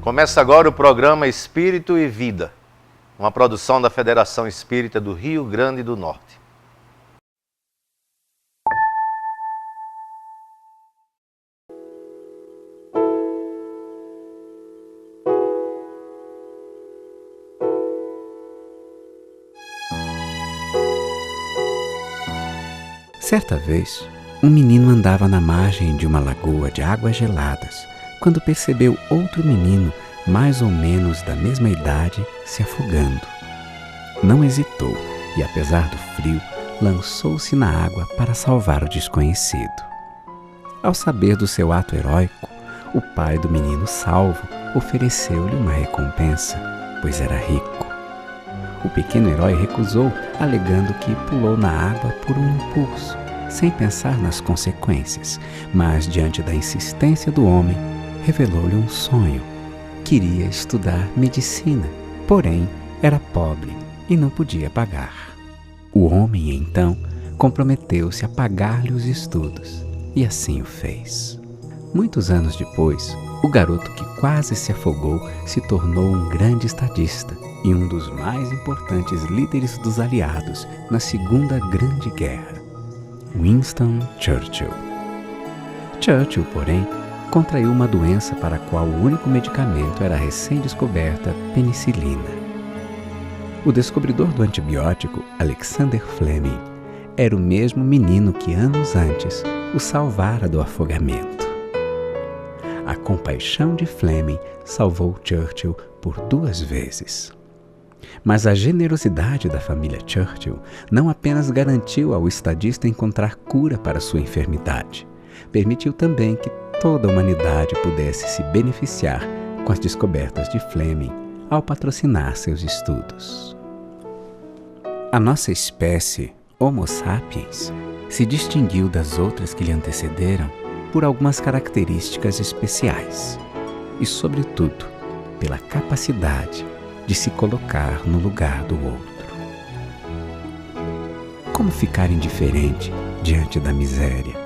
Começa agora o programa Espírito e Vida, uma produção da Federação Espírita do Rio Grande do Norte. Certa vez, um menino andava na margem de uma lagoa de águas geladas, quando percebeu outro menino, mais ou menos da mesma idade, se afogando. Não hesitou e, apesar do frio, lançou-se na água para salvar o desconhecido. Ao saber do seu ato heróico, o pai do menino salvo ofereceu-lhe uma recompensa, pois era rico. O pequeno herói recusou, alegando que pulou na água por um impulso, sem pensar nas consequências, mas, diante da insistência do homem, revelou-lhe um sonho. Queria estudar medicina, porém era pobre e não podia pagar. O homem, então, comprometeu-se a pagar-lhe os estudos, e assim o fez. Muitos anos depois, o garoto que quase se afogou se tornou um grande estadista e um dos mais importantes líderes dos aliados na Segunda Grande Guerra, Winston Churchill. Churchill, porém, contraiu uma doença para a qual o único medicamento era a recém-descoberta penicilina. O descobridor do antibiótico, Alexander Fleming, era o mesmo menino que anos antes o salvara do afogamento. A compaixão de Fleming salvou Churchill por 2 vezes. Mas a generosidade da família Churchill não apenas garantiu ao estadista encontrar cura para sua enfermidade, permitiu também que toda a humanidade pudesse se beneficiar com as descobertas de Fleming ao patrocinar seus estudos. A nossa espécie, Homo sapiens, se distinguiu das outras que lhe antecederam por algumas características especiais e, sobretudo, pela capacidade de se colocar no lugar do outro. Como ficar indiferente diante da miséria?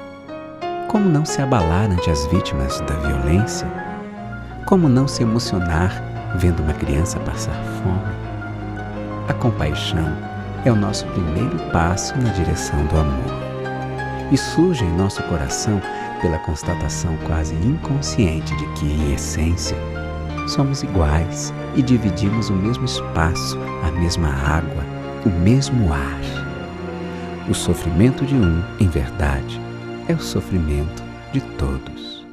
Como não se abalar ante as vítimas da violência? Como não se emocionar vendo uma criança passar fome? A compaixão é o nosso primeiro passo na direção do amor. E surge em nosso coração pela constatação quase inconsciente de que, em essência, somos iguais e dividimos o mesmo espaço, a mesma água, o mesmo ar. O sofrimento de um, em verdade, é o sofrimento de todos.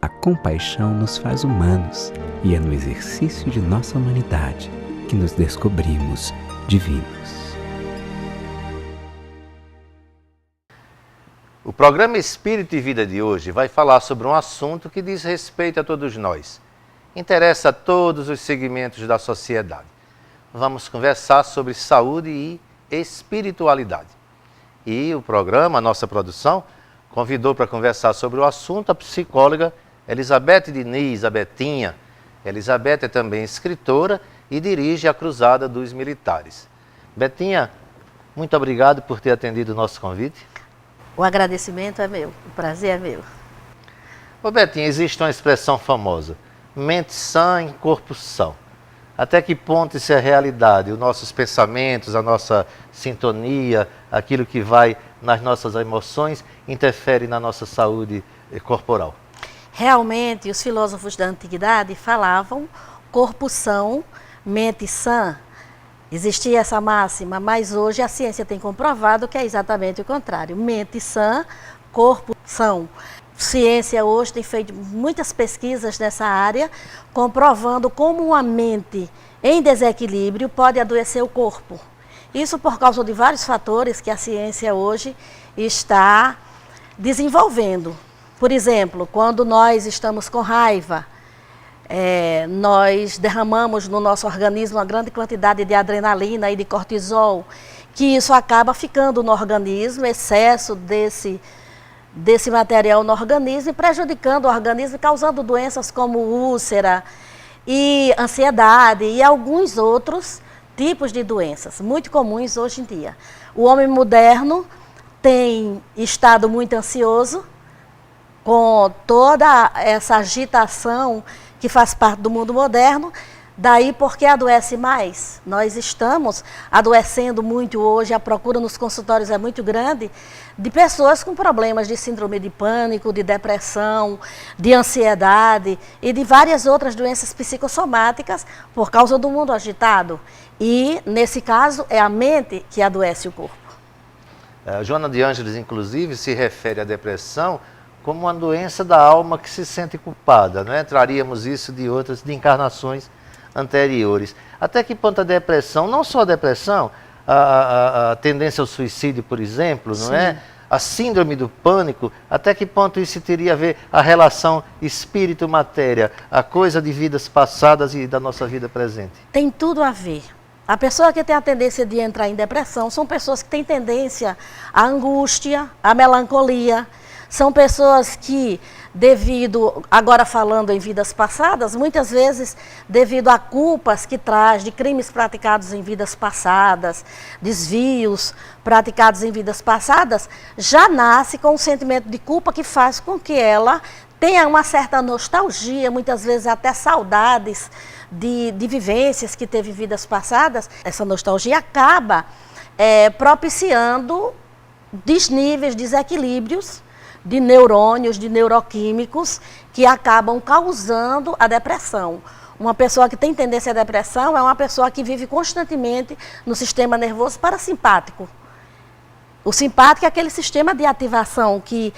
A compaixão nos faz humanos e é no exercício de nossa humanidade que nos descobrimos divinos. O programa Espírito e Vida de hoje vai falar sobre um assunto que diz respeito a todos nós. Interessa a todos os segmentos da sociedade. Vamos conversar sobre saúde e espiritualidade. E o programa, a nossa produção, convidou para conversar sobre o assunto a psicóloga Elizabeth Diniz, a Betinha. Elizabeth é também escritora e dirige a Cruzada dos Militares. Betinha, muito obrigado por ter atendido o nosso convite. O agradecimento é meu, o prazer é meu. Ô Betinha, existe uma expressão famosa, mente sã em corpo são. Até que ponto isso é realidade? Os nossos pensamentos, a nossa sintonia, aquilo que vai nas nossas emoções, interfere na nossa saúde corporal? Realmente, os filósofos da antiguidade falavam corpo são, mente sã. Existia essa máxima, mas hoje a ciência tem comprovado que é exatamente o contrário. Mente sã, corpo são. Ciência hoje tem feito muitas pesquisas nessa área, comprovando como uma mente em desequilíbrio pode adoecer o corpo. Isso por causa de vários fatores que a ciência hoje está desenvolvendo. Por exemplo, quando nós estamos com raiva, nós derramamos no nosso organismo uma grande quantidade de adrenalina e de cortisol, que isso acaba ficando no organismo, excesso desse material no organismo e prejudicando o organismo, causando doenças como úlcera e ansiedade e alguns outros tipos de doenças, muito comuns hoje em dia. O homem moderno tem estado muito ansioso, com toda essa agitação que faz parte do mundo moderno. Daí porque adoece mais. Nós estamos adoecendo muito hoje, a procura nos consultórios é muito grande, de pessoas com problemas de síndrome de pânico, de depressão, de ansiedade e de várias outras doenças psicossomáticas por causa do mundo agitado. E, nesse caso, é a mente que adoece o corpo. Joana de Ângeles, inclusive, se refere à depressão como uma doença da alma que se sente culpada, não é? Traríamos isso de outras, de encarnações anteriores. Até que ponto a depressão, não só a depressão, a tendência ao suicídio, por exemplo, não é? A síndrome do pânico, até que ponto isso teria a ver a relação espírito-matéria, a coisa de vidas passadas e da nossa vida presente? Tem tudo a ver. A pessoa que tem a tendência de entrar em depressão são pessoas que têm tendência à angústia, à melancolia. São pessoas que, devido, agora falando em vidas passadas, muitas vezes devido a culpas que traz de crimes praticados em vidas passadas, desvios praticados em vidas passadas, já nasce com um sentimento de culpa que faz com que ela tenha uma certa nostalgia, muitas vezes até saudades de vivências que teve em vidas passadas. Essa nostalgia acaba propiciando desníveis, desequilíbrios de neurônios, de neuroquímicos, que acabam causando a depressão. Uma pessoa que tem tendência à depressão é uma pessoa que vive constantemente no sistema nervoso parasimpático. O simpático é aquele sistema de ativação que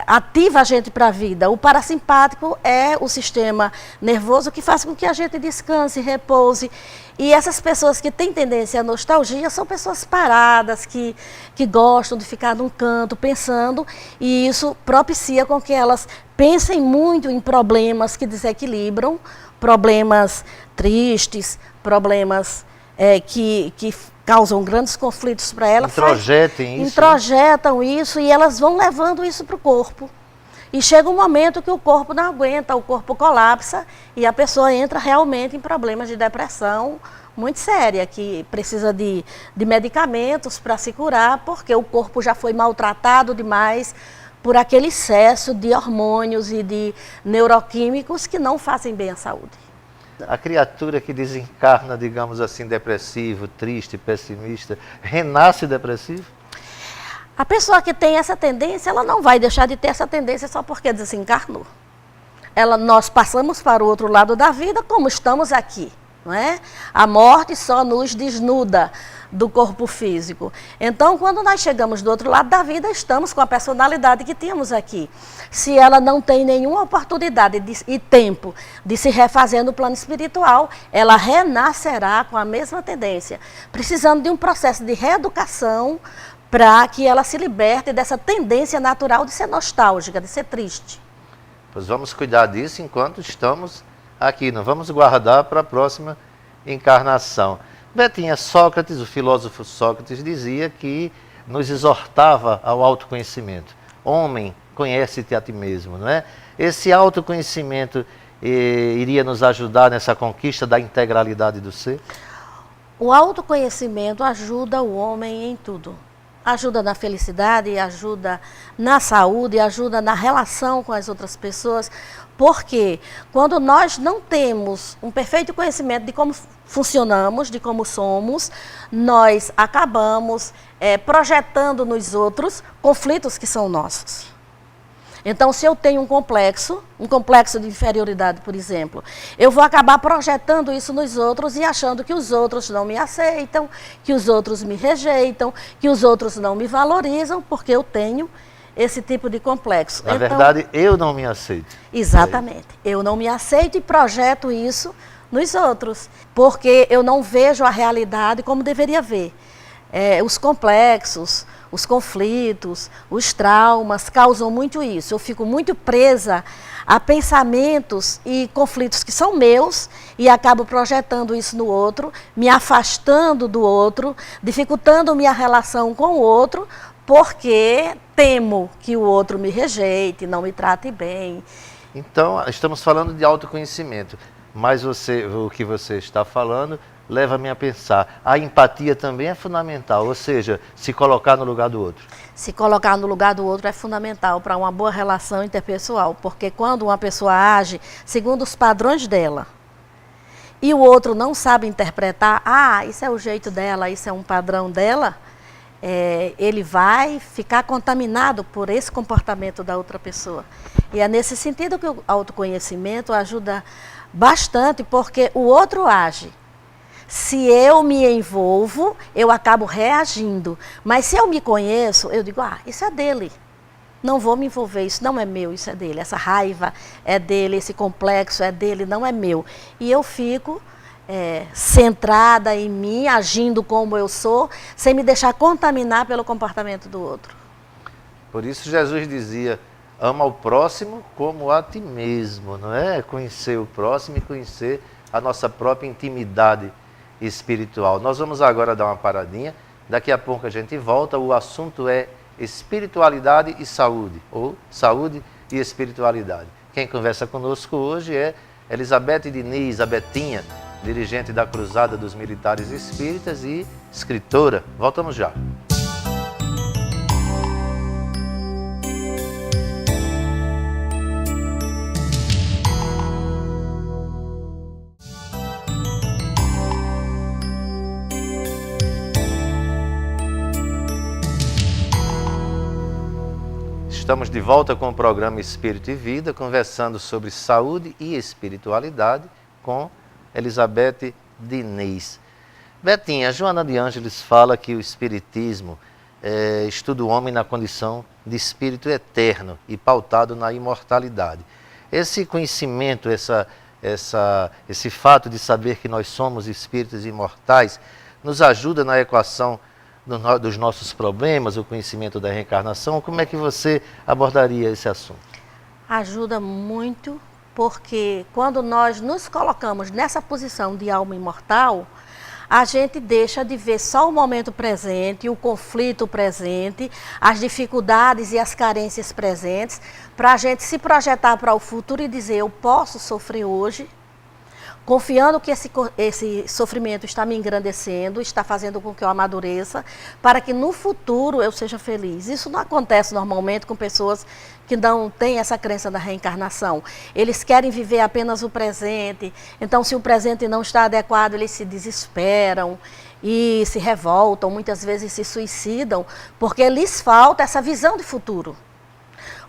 ativa a gente para a vida. O parasimpático é o sistema nervoso que faz com que a gente descanse, repouse. E essas pessoas que têm tendência à nostalgia são pessoas paradas, que gostam de ficar num canto pensando, e isso propicia com que elas pensem muito em problemas que desequilibram, problemas tristes, problemas que causam grandes conflitos para elas. Introjetam isso e elas vão levando isso para o corpo. E chega um momento que o corpo não aguenta, o corpo colapsa e a pessoa entra realmente em problemas de depressão muito séria, que precisa de medicamentos para se curar, porque o corpo já foi maltratado demais por aquele excesso de hormônios e de neuroquímicos que não fazem bem à saúde. A criatura que desencarna, digamos assim, depressivo, triste, pessimista, renasce depressivo? A pessoa que tem essa tendência, ela não vai deixar de ter essa tendência só porque desencarnou. Nós passamos para o outro lado da vida como estamos aqui, não é? A morte só nos desnuda do corpo físico. Então, quando nós chegamos do outro lado da vida, estamos com a personalidade que tínhamos aqui. Se ela não tem nenhuma oportunidade e tempo de se refazer no plano espiritual, ela renascerá com a mesma tendência, precisando de um processo de reeducação para que ela se liberte dessa tendência natural de ser nostálgica, de ser triste. Pois vamos cuidar disso enquanto estamos aqui, não vamos guardar para a próxima encarnação. Betinha, Sócrates, o filósofo Sócrates, dizia que nos exortava ao autoconhecimento. Homem, conhece-te a ti mesmo, não é? Esse autoconhecimento iria nos ajudar nessa conquista da integralidade do ser? O autoconhecimento ajuda o homem em tudo. Ajuda na felicidade, ajuda na saúde, ajuda na relação com as outras pessoas, porque quando nós não temos um perfeito conhecimento de como funcionamos, de como somos, nós acabamos projetando nos outros conflitos que são nossos. Então, se eu tenho um complexo de inferioridade, por exemplo, eu vou acabar projetando isso nos outros e achando que os outros não me aceitam, que os outros me rejeitam, que os outros não me valorizam, porque eu tenho esse tipo de complexo. Na verdade, eu não me aceito. Exatamente. Eu não me aceito e projeto isso nos outros, porque eu não vejo a realidade como deveria ver. Os complexos, os conflitos, os traumas causam muito isso. Eu fico muito presa a pensamentos e conflitos que são meus e acabo projetando isso no outro, me afastando do outro, dificultando minha relação com o outro, porque temo que o outro me rejeite, não me trate bem. Então, estamos falando de autoconhecimento, mas o que você está falando leva-me a pensar. A empatia também é fundamental, ou seja, se colocar no lugar do outro. Se colocar no lugar do outro é fundamental para uma boa relação interpessoal, porque quando uma pessoa age segundo os padrões dela e o outro não sabe interpretar, isso é o jeito dela, isso é um padrão dela, ele vai ficar contaminado por esse comportamento da outra pessoa. E é nesse sentido que o autoconhecimento ajuda bastante, porque o outro age. Se eu me envolvo, eu acabo reagindo. Mas se eu me conheço, eu digo, isso é dele. Não vou me envolver, isso não é meu, isso é dele. Essa raiva é dele, esse complexo é dele, não é meu. E eu fico centrada em mim, agindo como eu sou, sem me deixar contaminar pelo comportamento do outro. Por isso Jesus dizia, ama o próximo como a ti mesmo, não é? Conhecer o próximo e conhecer a nossa própria intimidade espiritual. Nós vamos agora dar uma paradinha, daqui a pouco a gente volta, o assunto é espiritualidade e saúde, ou saúde e espiritualidade. Quem conversa conosco hoje é Elizabeth Diniz, a Betinha, dirigente da Cruzada dos Militares Espíritas e escritora. Voltamos já. Estamos de volta com o programa Espírito e Vida, conversando sobre saúde e espiritualidade com Elizabeth Diniz. Betinha, Joana de Ângeles fala que o Espiritismo estuda o homem na condição de espírito eterno e pautado na imortalidade. Esse conhecimento, esse fato de saber que nós somos espíritos imortais, nos ajuda na equação dos nossos problemas, o conhecimento da reencarnação. Como é que você abordaria esse assunto? Ajuda muito, porque quando nós nos colocamos nessa posição de alma imortal, a gente deixa de ver só o momento presente, o conflito presente, as dificuldades e as carências presentes, para a gente se projetar para o futuro e dizer, eu posso sofrer hoje, confiando que esse sofrimento está me engrandecendo, está fazendo com que eu amadureça, para que no futuro eu seja feliz. Isso não acontece normalmente com pessoas que não têm essa crença da reencarnação. Eles querem viver apenas o presente, então se o presente não está adequado, eles se desesperam e se revoltam, muitas vezes se suicidam, porque lhes falta essa visão de futuro.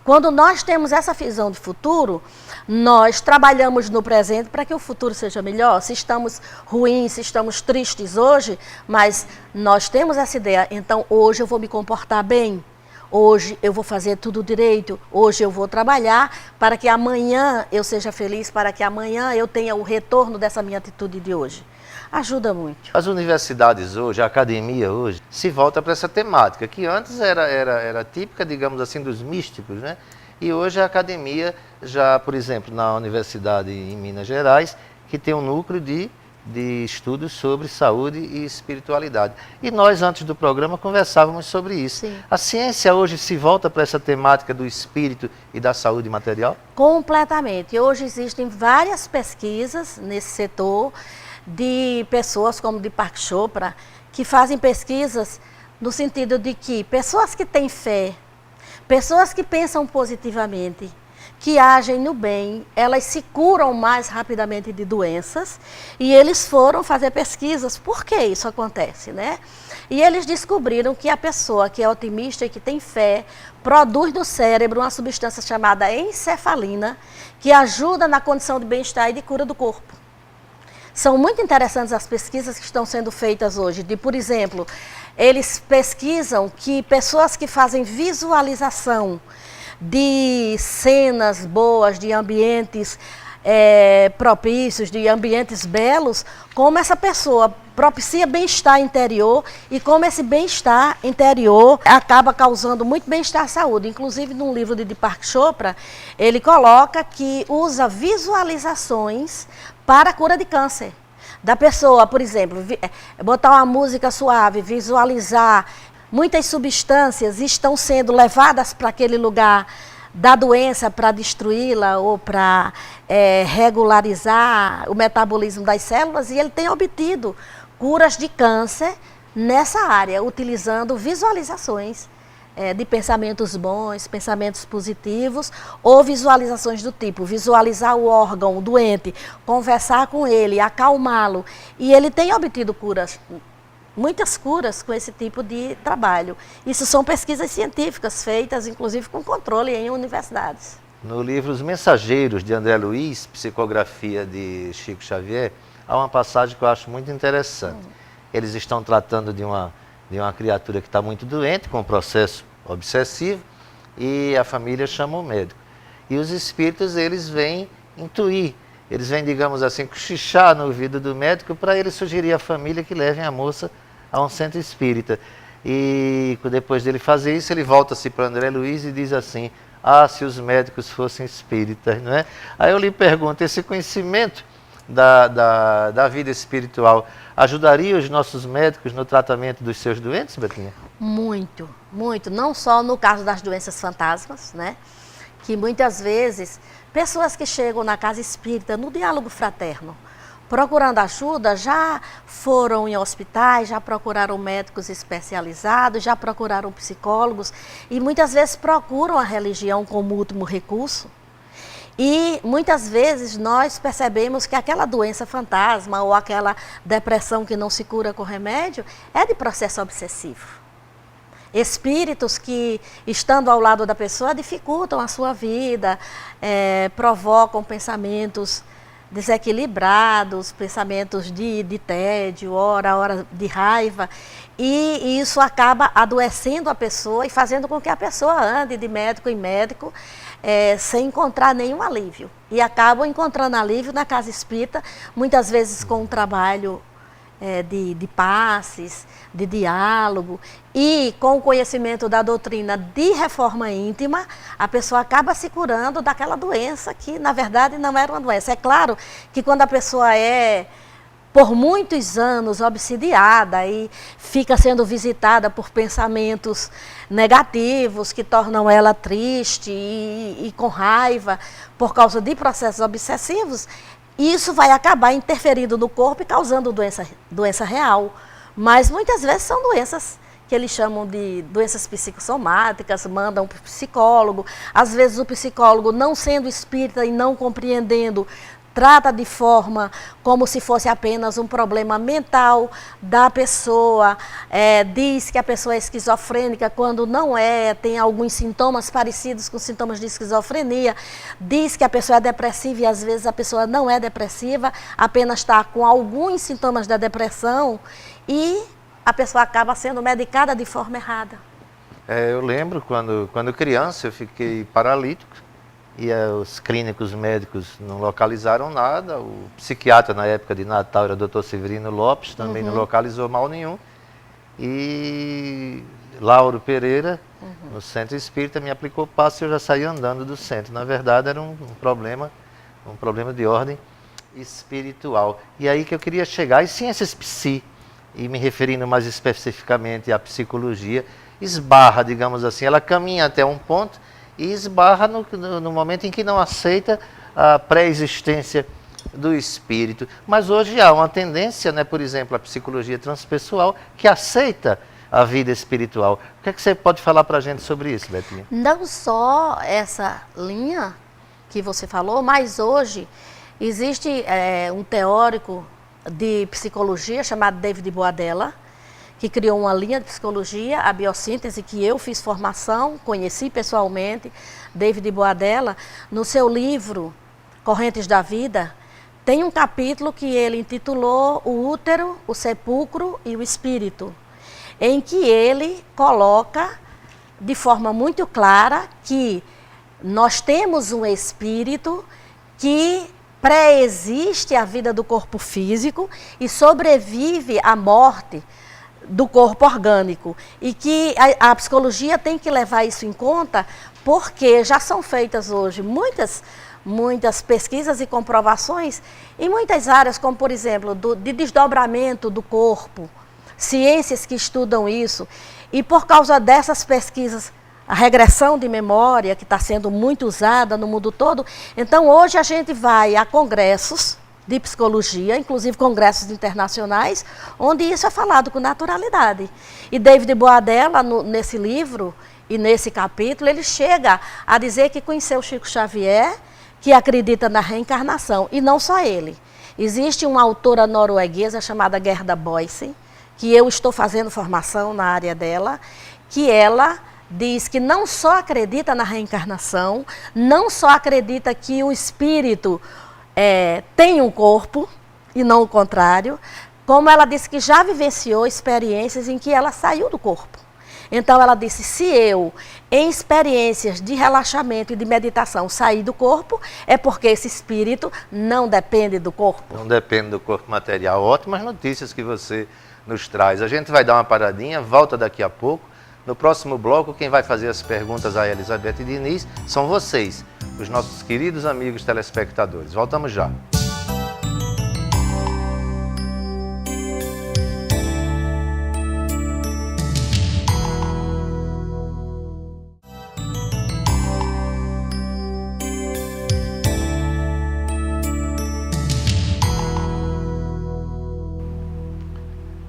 Quando nós temos essa visão de futuro, nós trabalhamos no presente para que o futuro seja melhor. Se estamos ruins, se estamos tristes hoje, mas nós temos essa ideia, então hoje eu vou me comportar bem, hoje eu vou fazer tudo direito, hoje eu vou trabalhar para que amanhã eu seja feliz, para que amanhã eu tenha o retorno dessa minha atitude de hoje. Ajuda muito. As universidades hoje, a academia hoje, se volta para essa temática, que antes era típica, digamos assim, dos místicos, né? E hoje a academia já, por exemplo, na universidade em Minas Gerais, que tem um núcleo de estudos sobre saúde e espiritualidade. E nós, antes do programa, conversávamos sobre isso. Sim. A ciência hoje se volta para essa temática do espírito e da saúde material? Completamente. Hoje existem várias pesquisas nesse setor, de pessoas como Deepak Chopra, que fazem pesquisas no sentido de que pessoas que têm fé, pessoas que pensam positivamente, que agem no bem, elas se curam mais rapidamente de doenças, e eles foram fazer pesquisas, por que isso acontece, né? E eles descobriram que a pessoa que é otimista e que tem fé, produz do cérebro uma substância chamada encefalina, que ajuda na condição de bem-estar e de cura do corpo. São muito interessantes as pesquisas que estão sendo feitas hoje. Por exemplo, eles pesquisam que pessoas que fazem visualização de cenas boas, de ambientes propícios, de ambientes belos, como essa pessoa propicia bem-estar interior e como esse bem-estar interior acaba causando muito bem-estar à saúde. Inclusive, num livro de Deepak Chopra, ele coloca que usa visualizações para a cura de câncer. Da pessoa, por exemplo, botar uma música suave, visualizar, muitas substâncias estão sendo levadas para aquele lugar da doença para destruí-la ou para regularizar o metabolismo das células, e ele tem obtido curas de câncer nessa área, utilizando visualizações de pensamentos bons, pensamentos positivos, ou visualizações do tipo, visualizar o órgão doente, conversar com ele, acalmá-lo. E ele tem obtido curas, muitas curas com esse tipo de trabalho. Isso são pesquisas científicas feitas, inclusive com controle em universidades. No livro Os Mensageiros, de André Luiz, psicografia de Chico Xavier, há uma passagem que eu acho muito interessante. Eles estão tratando de uma criatura que está muito doente, com um processo obsessivo, e a família chama o médico. E os espíritos, eles vêm intuir, eles vêm, digamos assim, cochichar no ouvido do médico para ele sugerir à família que levem a moça a um centro espírita. E depois dele fazer isso, ele volta-se para André Luiz e diz assim: ah, se os médicos fossem espíritas, não é? Aí eu lhe pergunto, esse conhecimento da vida espiritual ajudaria os nossos médicos no tratamento dos seus doentes, Betinha? Muito, muito. Não só no caso das doenças fantasmas, né? Que muitas vezes, pessoas que chegam na casa espírita, no diálogo fraterno, procurando ajuda, já foram em hospitais, já procuraram médicos especializados, já procuraram psicólogos, e muitas vezes procuram a religião como último recurso. E muitas vezes nós percebemos que aquela doença fantasma ou aquela depressão que não se cura com remédio é de processo obsessivo. Espíritos que, estando ao lado da pessoa, dificultam a sua vida, provocam pensamentos desequilibrados, pensamentos de tédio, hora de raiva, e isso acaba adoecendo a pessoa e fazendo com que a pessoa ande de médico em médico sem encontrar nenhum alívio. E acabam encontrando alívio na casa espírita, muitas vezes com um trabalho de passes, de diálogo, e com o conhecimento da doutrina de reforma íntima, a pessoa acaba se curando daquela doença que, na verdade, não era uma doença. É claro que quando a pessoa é, por muitos anos, obsidiada e fica sendo visitada por pensamentos negativos que tornam ela triste e com raiva por causa de processos obsessivos, isso vai acabar interferindo no corpo e causando doença real. Mas muitas vezes são doenças que eles chamam de doenças psicossomáticas, mandam para o psicólogo. Às vezes o psicólogo, não sendo espírita e não compreendendo, trata de forma como se fosse apenas um problema mental da pessoa, diz que a pessoa é esquizofrênica quando não é, tem alguns sintomas parecidos com sintomas de esquizofrenia, diz que a pessoa é depressiva e às vezes a pessoa não é depressiva, apenas está com alguns sintomas da depressão e a pessoa acaba sendo medicada de forma errada. Eu lembro quando criança eu fiquei paralítico, e os clínicos médicos não localizaram nada. O psiquiatra na época de Natal era o Dr. Severino Lopes, também não localizou mal nenhum. E Lauro Pereira, no centro espírita, me aplicou passe e eu já saí andando do centro. Na verdade era um problema de ordem espiritual. E aí que eu queria chegar, as ciências psi, e me referindo mais especificamente à psicologia, esbarra, digamos assim, ela caminha até um ponto e esbarra no momento em que não aceita a pré-existência do espírito. Mas hoje há uma tendência, né, por exemplo, a psicologia transpessoal, que aceita a vida espiritual. O que é que você pode falar para a gente sobre isso, Betinha? Não só essa linha que você falou, mas hoje existe um teórico de psicologia chamado David Boadella, que criou uma linha de psicologia, a biossíntese, que eu fiz formação, conheci pessoalmente, David Boadella. No seu livro, Correntes da Vida, tem um capítulo que ele intitulou O Útero, o Sepulcro e o Espírito, em que ele coloca de forma muito clara que nós temos um espírito que pré-existe a vida do corpo físico e sobrevive à morte do corpo orgânico, e que a psicologia tem que levar isso em conta, porque já são feitas hoje muitas pesquisas e comprovações em muitas áreas, como por exemplo, de desdobramento do corpo, ciências que estudam isso, e por causa dessas pesquisas a regressão de memória, que está sendo muito usada no mundo todo. Então, hoje a gente vai a congressos de psicologia, inclusive congressos internacionais, onde isso é falado com naturalidade. E David Boadella, nesse livro e nesse capítulo, ele chega a dizer que conheceu Chico Xavier, que acredita na reencarnação, e não só ele. Existe uma autora norueguesa chamada Gerda Boyce, que eu estou fazendo formação na área dela, que ela diz que não só acredita na reencarnação, não só acredita que o espírito tem um corpo, e não o contrário, como ela disse que já vivenciou experiências em que ela saiu do corpo. Então ela disse, se eu, em experiências de relaxamento e de meditação, sair do corpo, é porque esse espírito não depende do corpo. Não depende do corpo material. Ótimas notícias que você nos traz. A gente vai dar uma paradinha, volta daqui a pouco. No próximo bloco, quem vai fazer as perguntas a Elizabeth Diniz são vocês, os nossos queridos amigos telespectadores. Voltamos já.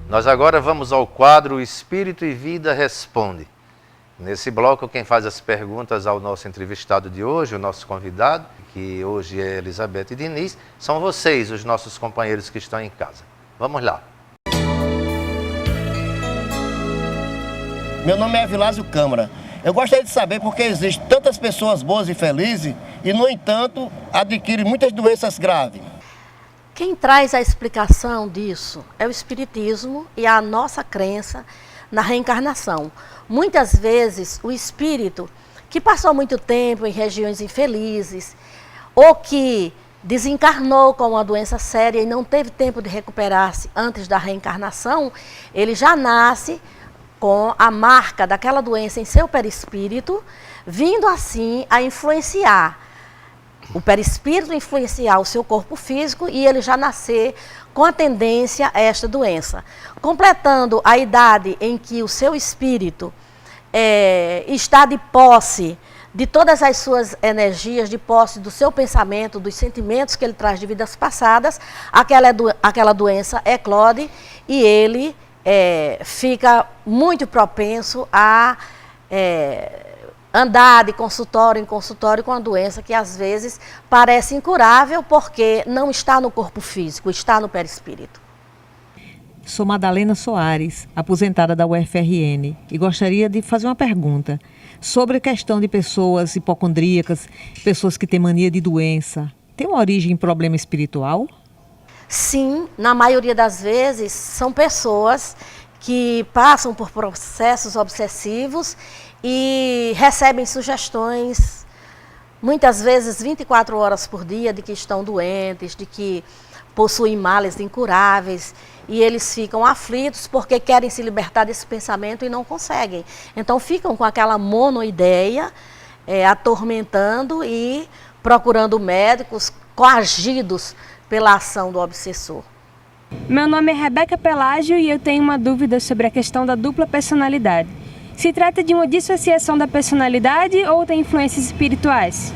Nós agora vamos ao quadro Espírito e Vida Responde. Nesse bloco, quem faz as perguntas ao nosso entrevistado de hoje, o nosso convidado, que hoje é Elizabeth Diniz, são vocês, os nossos companheiros que estão em casa. Vamos lá. Meu nome é Vilásio Câmara. Eu gostaria de saber por que existem tantas pessoas boas e felizes e, no entanto, adquirem muitas doenças graves. Quem traz a explicação disso é o Espiritismo e a nossa crença na reencarnação. Muitas vezes o espírito que passou muito tempo em regiões infelizes ou que desencarnou com uma doença séria e não teve tempo de recuperar-se antes da reencarnação, ele já nasce com a marca daquela doença em seu perispírito, vindo assim a influenciar o perispírito, influenciar o seu corpo físico e ele já nascer com a tendência a esta doença. Completando a idade em que o seu espírito está de posse de todas as suas energias, de posse do seu pensamento, dos sentimentos que ele traz de vidas passadas, aquela doença eclode e ele fica muito propenso a andar de consultório em consultório com a doença que às vezes parece incurável porque não está no corpo físico, está no perispírito. Sou Madalena Soares, aposentada da UFRN, e gostaria de fazer uma pergunta sobre a questão de pessoas hipocondríacas, pessoas que têm mania de doença. Tem uma origem em problema espiritual? Sim, na maioria das vezes são pessoas que passam por processos obsessivos e recebem sugestões, muitas vezes 24 horas por dia, de que estão doentes, de que possuem males incuráveis, e eles ficam aflitos porque querem se libertar desse pensamento e não conseguem. Então ficam com aquela monoideia, atormentando e procurando médicos coagidos pela ação do obsessor. Meu nome é Rebeca Pelágio e eu tenho uma dúvida sobre a questão da dupla personalidade. Se trata de uma dissociação da personalidade ou tem influências espirituais?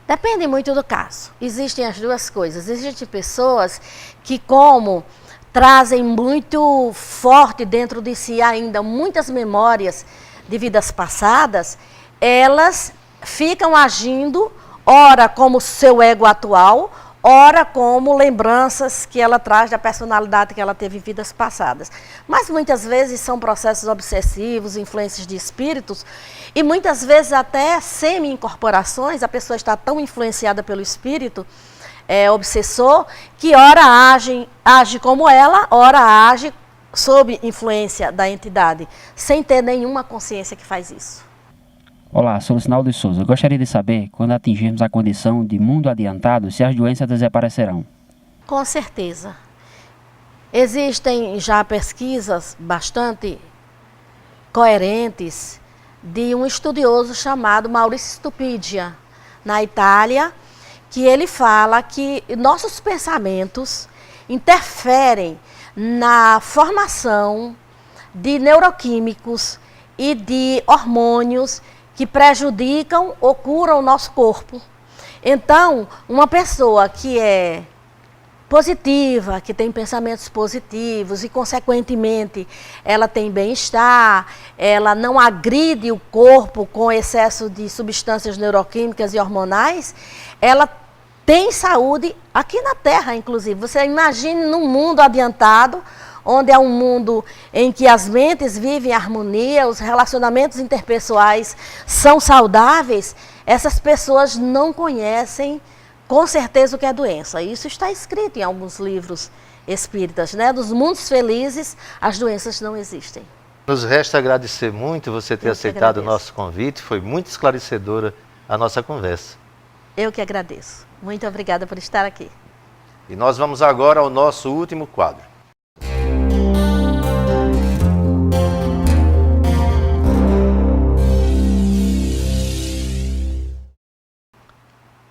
Depende muito do caso. Existem as duas coisas. Existem pessoas que, como trazem muito forte dentro de si ainda muitas memórias de vidas passadas, elas ficam agindo, ora como seu ego atual, ora como lembranças que ela traz da personalidade que ela teve em vidas passadas. Mas muitas vezes são processos obsessivos, influências de espíritos, e muitas vezes até semi-incorporações, a pessoa está tão influenciada pelo espírito obsessor, que ora age como ela, ora age sob influência da entidade, sem ter nenhuma consciência que faz isso. Olá, sou Lucinaldo de Souza. Eu gostaria de saber, quando atingirmos a condição de mundo adiantado, se as doenças desaparecerão. Com certeza. Existem já pesquisas bastante coerentes de um estudioso chamado Maurizio Stupidia, na Itália, que ele fala que nossos pensamentos interferem na formação de neuroquímicos e de hormônios que prejudicam ou curam o nosso corpo. Então, uma pessoa que é positiva, que tem pensamentos positivos e, consequentemente, ela tem bem-estar, ela não agride o corpo com excesso de substâncias neuroquímicas e hormonais, ela tem saúde aqui na Terra, inclusive. Você imagine num mundo adiantado, onde é um mundo em que as mentes vivem em harmonia, os relacionamentos interpessoais são saudáveis, essas pessoas não conhecem com certeza o que é doença. Isso está escrito em alguns livros espíritas, né? Dos mundos felizes, as doenças não existem. Nos resta agradecer muito você ter aceitado o nosso convite, foi muito esclarecedora a nossa conversa. Eu que agradeço. Muito obrigada por estar aqui. E nós vamos agora ao nosso último quadro.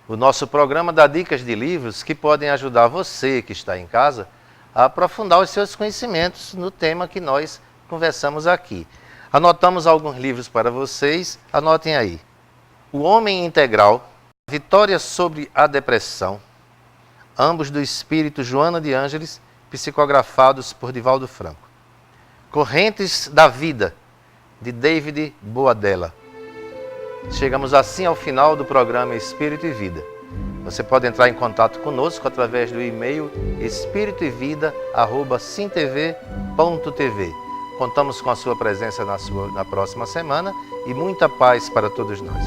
O nosso programa dá dicas de livros que podem ajudar você que está em casa a aprofundar os seus conhecimentos no tema que nós conversamos aqui. Anotamos alguns livros para vocês, anotem aí. O Homem Integral, Vitória sobre a Depressão, ambos do espírito Joana de Ângeles, psicografados por Divaldo Franco. Correntes da Vida, de David Boadella. Chegamos assim ao final do programa Espírito e Vida. Você pode entrar em contato conosco através do e-mail espiritoevida@simtv.tv. Contamos com a sua presença na próxima semana e muita paz para todos nós.